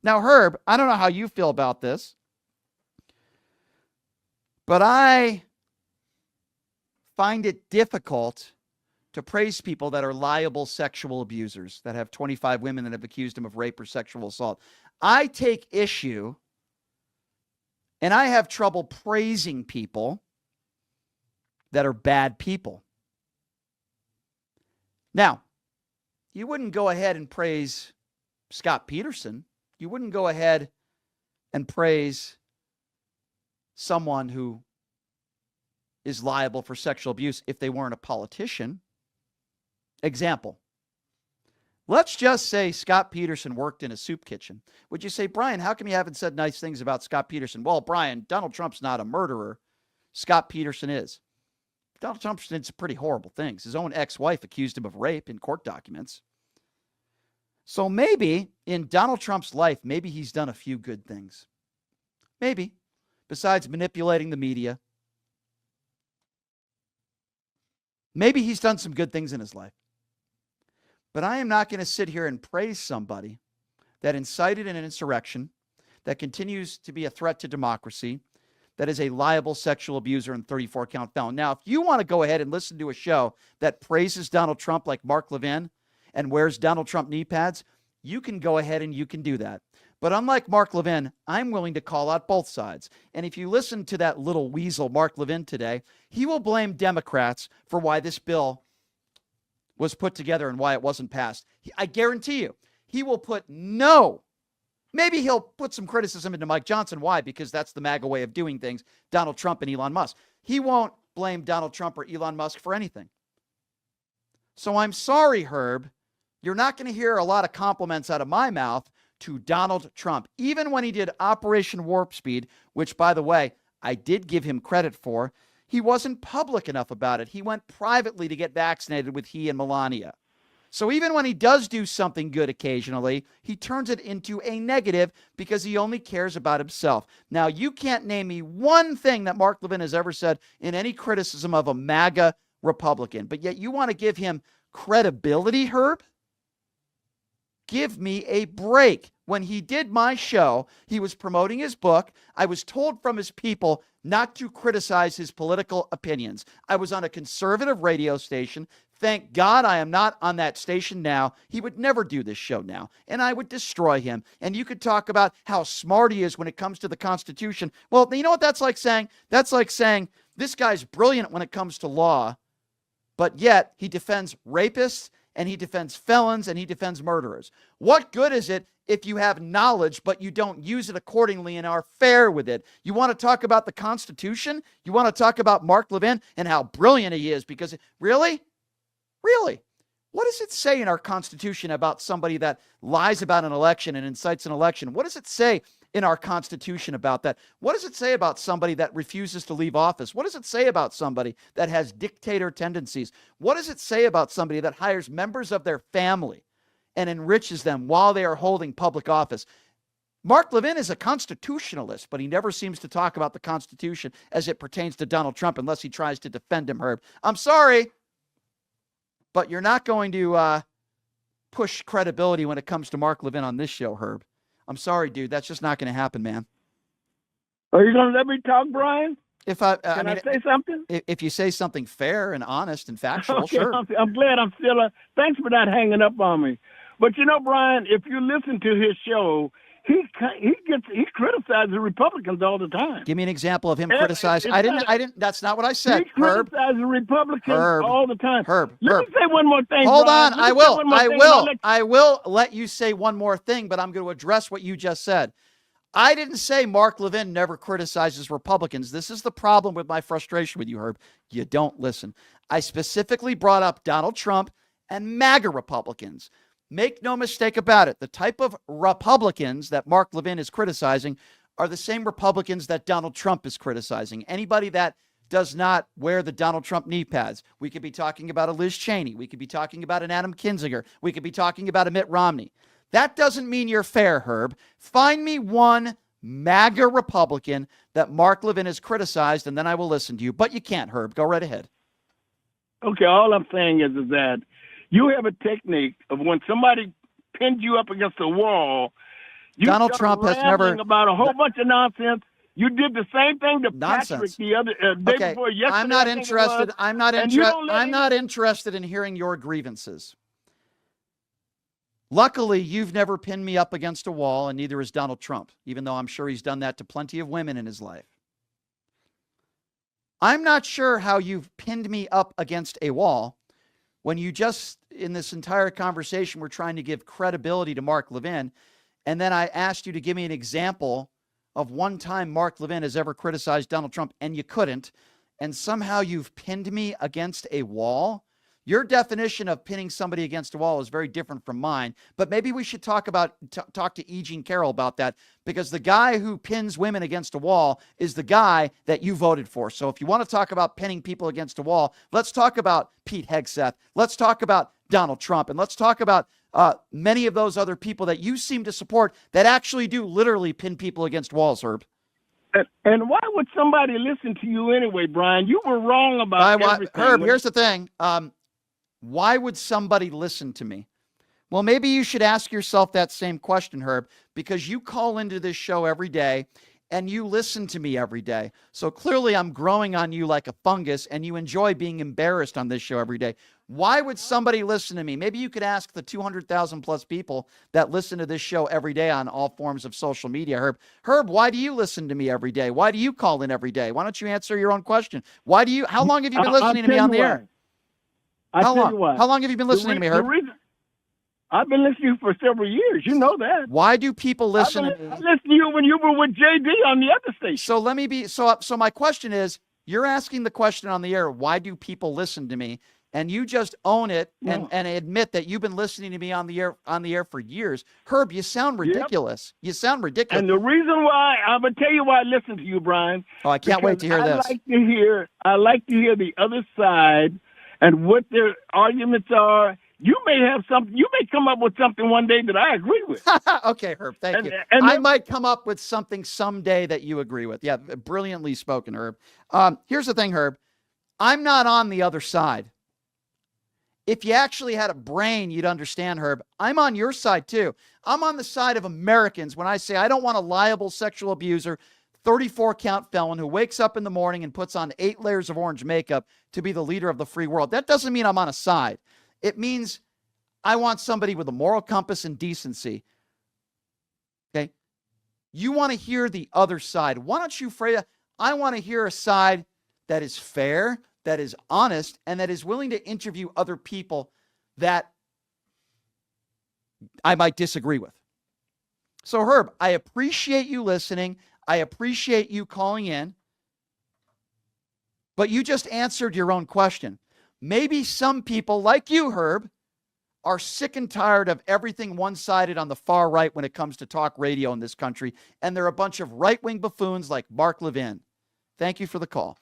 Now, Herb, I don't know how you feel about this, but I find it difficult to praise people that are liable sexual abusers, that have 25 women that have accused him of rape or sexual assault. I take issue and I have trouble praising people that are bad people. Now, you wouldn't go ahead and praise Scott Peterson. You wouldn't go ahead and praise someone who is liable for sexual abuse if they weren't a politician. Example. Let's just say Scott Peterson worked in a soup kitchen. Would you say, Brian, how come you haven't said nice things about Scott Peterson? Well, Brian, Donald Trump's not a murderer. Scott Peterson is. Donald Trump did some pretty horrible things. His own ex-wife accused him of rape in court documents. So maybe in Donald Trump's life, maybe he's done a few good things. Maybe. Besides manipulating the media. Maybe he's done some good things in his life. But I am not going to sit here and praise somebody that incited an insurrection, that continues to be a threat to democracy, that is a liable sexual abuser and 34-count felon. Now, if you want to go ahead and listen to a show that praises Donald Trump like Mark Levin and wears Donald Trump knee pads, you can go ahead and you can do that. But unlike Mark Levin, I'm willing to call out both sides. And if you listen to that little weasel, Mark Levin, today, he will blame Democrats for why this bill was put together and why it wasn't passed. I guarantee you, he will put maybe he'll put some criticism into Mike Johnson. Why? Because that's the MAGA way of doing things, Donald Trump and Elon Musk. He won't blame Donald Trump or Elon Musk for anything. So I'm sorry, Herb. You're not going to hear a lot of compliments out of my mouth to Donald Trump. Even when he did Operation Warp Speed, which, by the way, I did give him credit for, he wasn't public enough about it. He went privately to get vaccinated with he and Melania. So even when he does do something good occasionally, he turns it into a negative because he only cares about himself. Now, you can't name me one thing that Mark Levin has ever said in any criticism of a MAGA Republican, but yet you want to give him credibility, Herb? Give me a break. When he did my show, he was promoting his book. I was told from his people not to criticize his political opinions. I was on a conservative radio station. Thank God I am not on that station now. He would never do this show now, and I would destroy him. And you could talk about how smart he is when it comes to the Constitution. Well, you know what that's like saying? That's like saying this guy's brilliant when it comes to law, but yet he defends rapists and he defends felons and he defends murderers. What good is it if you have knowledge, but you don't use it accordingly and are fair with it? You want to talk about the Constitution? You want to talk about Mark Levin and how brilliant he is? Because really? What does it say in our Constitution about somebody that lies about an election and incites an election? What does it say in our Constitution about that? What does it say about somebody that refuses to leave office? What does it say about somebody that has dictator tendencies? What does it say about somebody that hires members of their family and enriches them while they are holding public office? Mark Levin is a constitutionalist, but he never seems to talk about the Constitution as it pertains to Donald Trump unless he tries to defend him, Herb. I'm sorry, but you're not going to push credibility when it comes to Mark Levin on this show, Herb. I'm sorry, dude. That's just not going to happen, man. Are you going to let me talk, Brian? Can I say something? If you say something fair and honest and factual, okay, sure. I'm glad I'm still. Thanks for not hanging up on me. But you know, Brian, if you listen to his show, he criticizes Republicans all the time. Give me an example of him criticizing. I didn't. That's not what I said. He criticizes Republicans all the time. Let me say one more thing. Hold Brian. on. I will let you say one more thing, but I'm going to address what you just said. I didn't say Mark Levin never criticizes Republicans. This is the problem with my frustration with you, Herb. You don't listen. I specifically brought up Donald Trump and MAGA Republicans. Make no mistake about it. The type of Republicans that Mark Levin is criticizing are the same Republicans that Donald Trump is criticizing. Anybody that does not wear the Donald Trump knee pads. We could be talking about a Liz Cheney. We could be talking about an Adam Kinzinger. We could be talking about a Mitt Romney. That doesn't mean you're fair, Herb. Find me one MAGA Republican that Mark Levin has criticized, and then I will listen to you. But you can't, Herb. Go right ahead. Okay, all I'm saying is that you have a technique of when somebody pins you up against a wall, You Donald started Trump has never rambling about a whole bunch of nonsense. You did the same thing to Patrick nonsense. the other day Okay, before yesterday. I'm not I think it interested. was, I'm not and you interested. don't let I'm him- not interested in hearing your grievances. Luckily, you've never pinned me up against a wall, and neither has Donald Trump, even though I'm sure he's done that to plenty of women in his life. I'm not sure how you've pinned me up against a wall when you just, in this entire conversation, were trying to give credibility to Mark Levin, and then I asked you to give me an example of one time Mark Levin has ever criticized Donald Trump, and you couldn't, and somehow you've pinned me against a wall. Your definition of pinning somebody against a wall is very different from mine, but maybe we should talk to E. Jean Carroll about that, because the guy who pins women against a wall is the guy that you voted for. So if you want to talk about pinning people against a wall, let's talk about Pete Hegseth. Let's talk about Donald Trump, and let's talk about many of those other people that you seem to support that actually do literally pin people against walls, Herb. And why would somebody listen to you anyway, Brian? You were wrong about everything. Herb, here's the thing. Why would somebody listen to me? Well, maybe you should ask yourself that same question, Herb, because you call into this show every day and you listen to me every day. So clearly I'm growing on you like a fungus, and you enjoy being embarrassed on this show every day. Why would somebody listen to me? Maybe you could ask the 200,000 plus people that listen to this show every day on all forms of social media, Herb. Herb, why do you listen to me every day? Why do you call in every day? Why don't you answer your own question? How long have you been listening to me on the air? How long have you been listening to me, Herb? I've been listening to you for several years. You know that. Why do people listen to me? I listened to you when you were with JD on the other station. So let me be, so my question is, you're asking the question on the air, why do people listen to me? And you just own it and admit that you've been listening to me on the air for years. Herb, you sound ridiculous. Yep. You sound ridiculous. And the reason why, I'm going to tell you why I listen to you, Brian. Oh, I can't wait to hear this. I like to hear the other side and what their arguments are. You may have something. You may come up with something one day that I agree with. Okay, Herb, thank you. And I might come up with something someday that you agree with. Yeah, brilliantly spoken, Herb. Here's the thing, Herb. I'm not on the other side. If you actually had a brain, you'd understand, Herb. I'm on your side, too. I'm on the side of Americans when I say I don't want a liable sexual abuser, 34-count felon who wakes up in the morning and puts on 8 layers of orange makeup to be the leader of the free world. That doesn't mean I'm on a side. It means I want somebody with a moral compass and decency. Okay? You want to hear the other side. Why don't you, Freya? I want to hear a side that is fair, that is honest, and that is willing to interview other people that I might disagree with. So, Herb, I appreciate you listening. I appreciate you calling in. But you just answered your own question. Maybe some people like you, Herb, are sick and tired of everything one-sided on the far right when it comes to talk radio in this country, and they're a bunch of right-wing buffoons like Mark Levin. Thank you for the call.